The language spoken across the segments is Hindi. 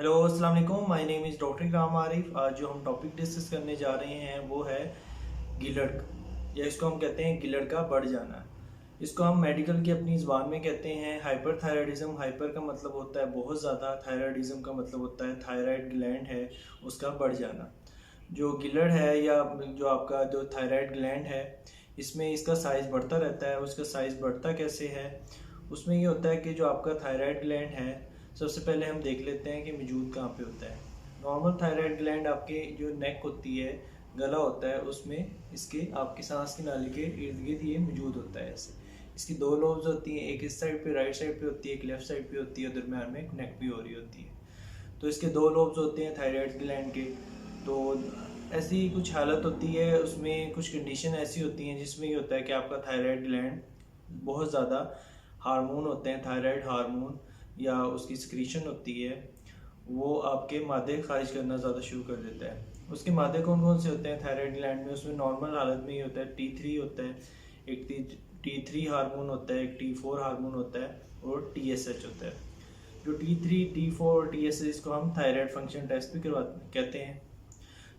हेलो अस्सलाम वालेकुम, माय नेम इज़ डॉक्टर इकराम आरिफ। आज जो हम टॉपिक डिस्कस करने जा रहे हैं वो है गिलट, या इसको हम कहते हैं गिलट का बढ़ जाना। इसको हम मेडिकल की अपनी ज़बान में कहते हैं हाइपरथायराइडिज्म। हाइपर का मतलब होता है बहुत ज़्यादा, थायराइडिज्म का मतलब होता है थायराइड ग्लैंड है उसका बढ़ जाना। जो गिलट है या जो आपका जो थायराइड ग्लैंड है, इसमें इसका साइज़ बढ़ता रहता है। उसका साइज़ बढ़ता कैसे है, उसमें ये होता है कि जो आपका थायराइड ग्लैंड है, सबसे पहले हम देख लेते हैं कि मौजूद कहाँ पे होता है। नॉर्मल थायराइड ग्लैंड आपके जो नेक होती है, गला होता है, उसमें इसके आपकी सांस की नाली के इर्द गिर्द ये मौजूद होता है। ऐसे इसकी दो लोब्स होती हैं, एक इस साइड पे राइट साइड पे होती है, एक लेफ्ट साइड पे होती है, और दरम्यान में एक नेक भी हो रही होती है। तो इसके दो लोब्स होते हैं थायराइड ग्लैंड के। तो ऐसी कुछ हालत होती है, उसमें कुछ कंडीशन ऐसी होती हैं जिसमें ये होता है कि आपका थायराइड ग्लैंड बहुत ज़्यादा हार्मोन होते हैं, थायराइड हार्मोन या उसकी सिक्रीशन होती है, वो आपके मादे खारिज करना ज़्यादा शुरू कर देता है। उसके मादे कौन कौन से होते हैं थायराइड ग्लैंड में? उसमें नॉर्मल हालत में ये होता है T3 होता है, एक T3 हार्मोन होता है, एक T4 हार्मोन होता है, और TSH होता है। जो T3, T4 और TSH, इसको हम थायराइड फंक्शन टेस्ट भी कहते हैं।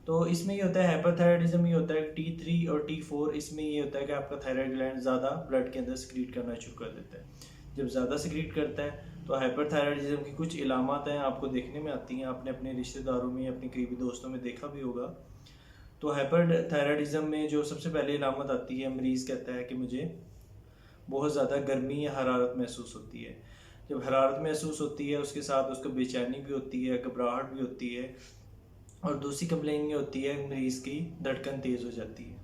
तो इसमें ये होता है हाइपरथायराइडिज्म, ये होता है T3 और T4, इसमें ये होता है कि आपका थायराइड ग्लैंड ज़्यादा ब्लड के अंदर सिक्रीट करना शुरू कर देता है। जब ज़्यादा सिक्रीट करता है तो हाइपरथायराइडिज्म की कुछ इलामात हैं, आपको देखने में आती हैं। आपने अपने रिश्तेदारों में, अपने करीबी दोस्तों में देखा भी होगा। तो हाइपरथायराइडिज्म में जो सबसे पहले इलामत आती है, मरीज़ कहता है कि मुझे बहुत ज़्यादा गर्मी या हरारत महसूस होती है। जब हरारत महसूस होती है, उसके साथ उसको बेचैनी भी होती है, घबराहट भी होती है, और दूसरी कंप्लेन ये होती है मरीज़ की धड़कन तेज़ हो जाती है।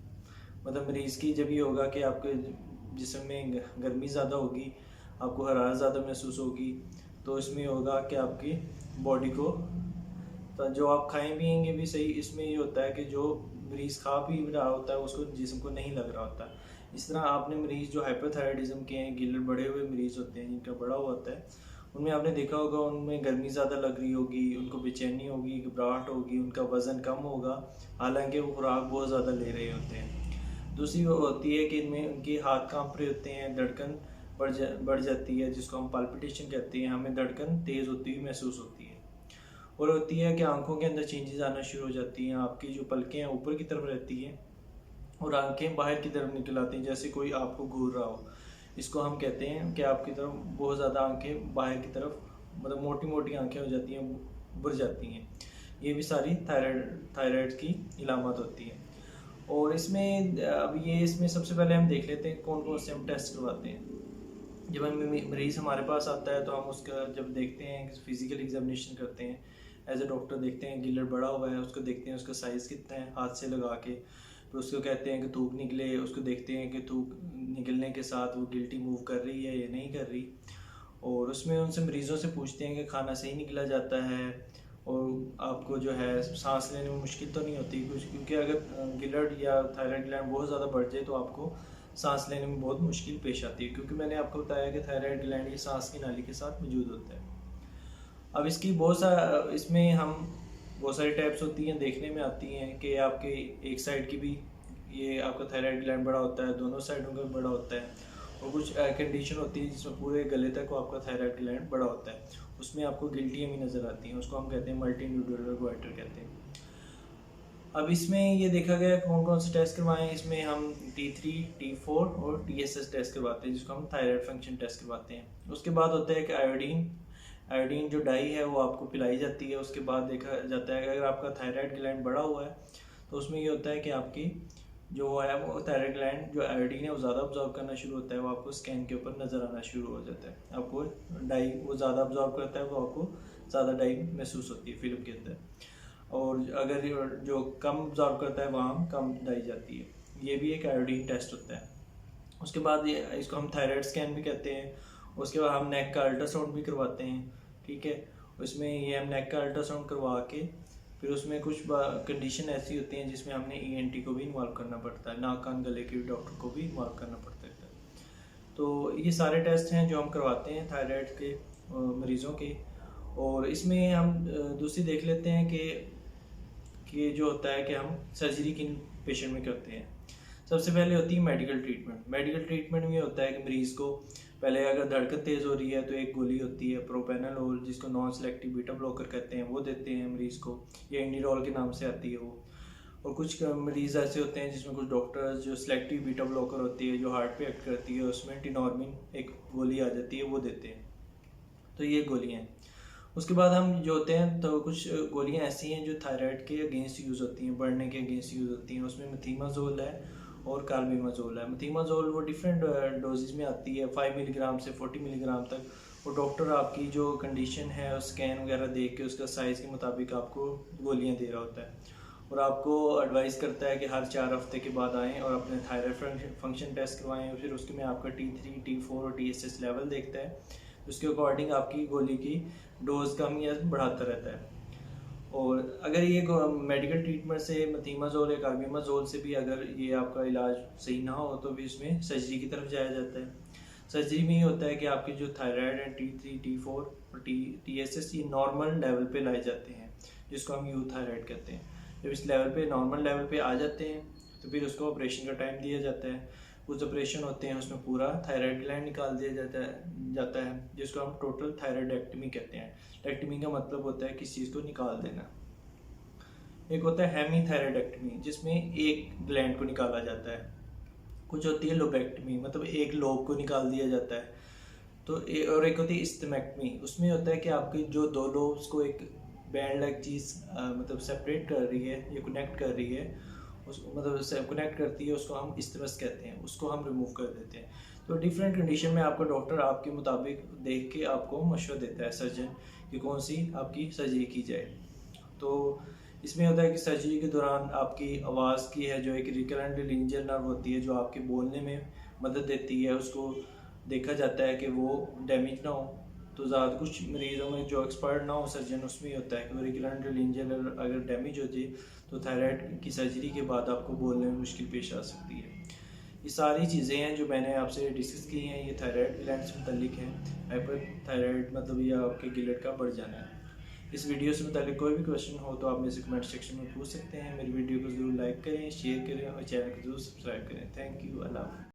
मतलब मरीज़ की जब ये होगा कि आपके जिस्म में गर्मी ज़्यादा होगी, आपको हरारत ज़्यादा महसूस होगी, तो इसमें होगा कि आपकी बॉडी को, तो जो आप खाएं पिएंगे भी सही, इसमें ये होता है कि जो मरीज़ खा पी रहा होता है उसको जिस्म को नहीं लग रहा होता। इस तरह आपने मरीज़ जो हाइपरथायराइडिज्म के हैं, गिलर बढ़े हुए मरीज़ होते हैं जिनका बड़ा हुआ होता है, उनमें आपने देखा होगा उनमें गर्मी ज़्यादा लग रही होगी, उनको बेचैनी होगी, घबराहट होगी, उनका वज़न कम होगा, हालांकि वो खुराक बहुत ज़्यादा ले रहे होते हैं। दूसरी वो होती है कि इनमें उनके हाथ कांप रहे होते हैं, धड़कन बढ़ जाती है, जिसको हम पाल्पिटेशन कहते हैं, हमें धड़कन तेज़ होती हुई महसूस होती है। और होती है कि आंखों के अंदर चेंजेस आना शुरू हो जाती हैं, आपकी जो पलकें हैं ऊपर की तरफ रहती हैं और आंखें बाहर की तरफ निकल आती हैं, जैसे कोई आपको घूर रहा हो। इसको हम कहते हैं कि आपकी तरफ बहुत ज़्यादा आंखें बाहर की तरफ, मतलब मोटी मोटी आंखें हो जाती हैं, उभर जाती हैं। ये भी सारी थायराइड की इलामत होती है। और इसमें अब ये इसमें सबसे पहले हम देख लेते हैं कौन कौन से हम टेस्ट करवाते हैं। जब हम मरीज़ हमारे पास आता है तो हम उसका जब देखते हैं, फिजिकल एग्जामिनेशन करते हैं, एज ए डॉक्टर देखते हैं गिलर बड़ा हुआ है, उसको देखते हैं उसका साइज़ कितना है हाथ से लगा के, फिर उसको कहते हैं कि थूक निकले, उसको देखते हैं कि थूक निकलने के साथ वो गिल्टी मूव कर रही है या नहीं कर रही। और उसमें उनसे मरीज़ों से पूछते हैं कि खाना सही निकला जाता है, और आपको जो है सांस लेने में मुश्किल तो नहीं होती कुछ, क्योंकि अगर गिलर्ड या थायराइड ग्लैंड बहुत ज़्यादा बढ़ जाए तो आपको सांस लेने में बहुत मुश्किल पेश आती है, क्योंकि मैंने आपको बताया कि थायराइड ग्लैंड ये सांस की नाली के साथ मौजूद होता है। अब इसकी इसमें हम बहुत सारी टाइप्स होती हैं, देखने में आती हैं कि आपके एक साइड की भी ये आपका थायराइड ग्लैंड बड़ा होता है, दोनों साइडों का बड़ा होता है, और कुछ कंडीशन होती है जिसमें पूरे गले तक आपका थायराइड ग्लैंड बड़ा होता है, उसमें आपको गिल्टियाँ भी नज़र आती हैं, उसको हम कहते हैं मल्टी न्यूक्लियर गोइटर कहते हैं। अब इसमें ये देखा गया कौन कौन से टेस्ट करवाएं, इसमें हम T3, T4 और TSH टेस्ट करवाते हैं, जिसको हम थायराइड फंक्शन टेस्ट करवाते हैं। उसके बाद होता है कि आयोडीन जो डाई है वो आपको पिलाई जाती है। उसके बाद देखा जाता है कि अगर आपका थायराइड ग्लैंड बड़ा हुआ है तो उसमें ये होता है कि आपकी जो है वो थायराइड ग्लैंड जो आयोडीन है वो ज़्यादा ऑब्जॉर्व करना शुरू होता है, वो आपको स्कैन के ऊपर नज़र आना शुरू हो जाता है। आपको डाई वो ज़्यादा ऑब्जॉर्व करता है, वो आपको ज़्यादा डाई महसूस होती है फिल्म के अंदर, और अगर जो कम ऑब्जॉर्व करता है वहाँ कम डाई जाती है। ये भी एक आयोडीन टेस्ट होता है। उसके बाद ये इसको हम थायराइड स्कैन भी कहते हैं। उसके बाद हम नेक का अल्ट्रासाउंड भी करवाते हैं, ठीक है। उसमें ये हम नेक का अल्ट्रासाउंड करवा के फिर उसमें कुछ कंडीशन ऐसी होती हैं जिसमें हमने ENT को भी इन्वॉल्व करना पड़ता है, नाक कान गले के डॉक्टर को भी इन्वॉल्व करना पड़ता है। तो ये सारे टेस्ट हैं जो हम करवाते हैं थायराइड के मरीज़ों के। और इसमें हम दूसरी देख लेते हैं कि जो होता है कि हम सर्जरी किन पेशेंट में करते हैं। सबसे पहले होती है मेडिकल ट्रीटमेंट। मेडिकल ट्रीटमेंट में होता है कि मरीज़ को पहले अगर धड़कन तेज़ हो रही है तो एक गोली होती है प्रोपेनोलोल, जिसको नॉन सेलेक्टिव बीटा ब्लॉकर कहते हैं, वो देते हैं मरीज़ को, या इंडिरोल के नाम से आती है वो। और कुछ मरीज़ ऐसे होते हैं जिसमें कुछ डॉक्टर्स जो सेलेक्टिव बीटा ब्लॉकर होती है जो हार्ट पे एक्ट करती है, उसमें टिनॉर्मिन एक गोली आ जाती है, वो देते हैं। तो ये गोलियाँ हैं। उसके बाद हम जो होते हैं तो कुछ गोलियाँ ऐसी हैं जो थायराइड के अगेंस्ट यूज़ होती हैं, बढ़ने के अगेंस्ट यूज़ होती हैं। उसमें मेथिमाजोल है और कार्बिमाजोल है। मेथिमाजोल वो डिफरेंट डोजेज में आती है, 5 मिलीग्राम से 40 मिलीग्राम तक। और डॉक्टर आपकी जो कंडीशन है और स्कैन वगैरह देख के उसका साइज़ के मुताबिक आपको गोलियाँ दे रहा होता है, और आपको एडवाइस करता है कि हर 4 हफ्ते के बाद आएँ और अपने थायराइड फंक्शन टेस्ट करवाएं। और फिर उसके में आपका T3, T4 और TSH लेवल देखता है, उसके अकॉर्डिंग आपकी गोली की डोज कम या बढ़ाता रहता है। और अगर ये मेडिकल ट्रीटमेंट से मेथिमाजोल या कार्बिमाजोल से भी अगर ये आपका इलाज सही ना हो तो भी इसमें सर्जरी की तरफ जाया जाता है। सर्जरी में ये होता है कि आपके जो थायराइड है T3, T4 और TSH ये नॉर्मल लेवल पे लाए जाते हैं, जिसको हम यूथायराइड कहते हैं। जब इस लेवल पे नॉर्मल लेवल पे आ जाते हैं तो फिर उसको ऑपरेशन का टाइम दिया जाता है। कुछ ऑपरेशन होते हैं उसमें पूरा थायराइड ग्लैंड निकाल दिया जाता है जिसको हम टोटल थायराइडेक्टमी कहते हैं। एक्टमी का मतलब होता है किसी चीज़ को निकाल देना। एक होता है हेमीथायराइडेक्टमी जिसमें एक ग्लैंड को निकाला जाता है। कुछ होती है लोबेक्टमी, मतलब एक लोब को निकाल दिया जाता है। तो और एक होती है इस्टेमेक्टमी, उसमें होता है कि आपके जो दो लोब्स को एक बैंड लाइक चीज़ मतलब सेपरेट कर रही है या कनेक्ट कर रही है, उस मतलब कनेक्ट करती है, उसको हम इस्तेमस कहते हैं, उसको हम रिमूव कर देते हैं। तो डिफरेंट कंडीशन में आपका डॉक्टर आपके मुताबिक देख के आपको मशवरा देता है सर्जन कि कौन सी आपकी सर्जरी की जाए। तो इसमें होता है कि सर्जरी के दौरान आपकी आवाज़ की है जो एक रिकरेंट लिंजियल नर्व होती है जो आपके बोलने में मदद देती है, उसको देखा जाता है कि वो डैमेज ना हो। तो ज़्यादा कुछ मरीज़ों में जो एक्सपर्ट ना हो सर्जन, उसमें होता है कि वो रिकरेंट लिंजियल अगर डैमेज हो जाए तो थायराइड की सर्जरी के बाद आपको बोलने में मुश्किल पेश आ सकती है। ये सारी चीज़ें हैं जो मैंने आपसे डिस्कस की हैं, ये थायराइड ग्लैंड से मुतल्लिक हैं। हाइपर थायराइड मतलब ये आपके गिलट का बढ़ जाना है। इस वीडियो से मुतालिक कोई भी क्वेश्चन हो तो आप मेरे से कमेंट सेक्शन में पूछ सकते हैं। मेरी वीडियो को ज़रूर लाइक करें, शेयर करें और चैनल को ज़रूर सब्सक्राइब करें। Thank you. अल्लाह।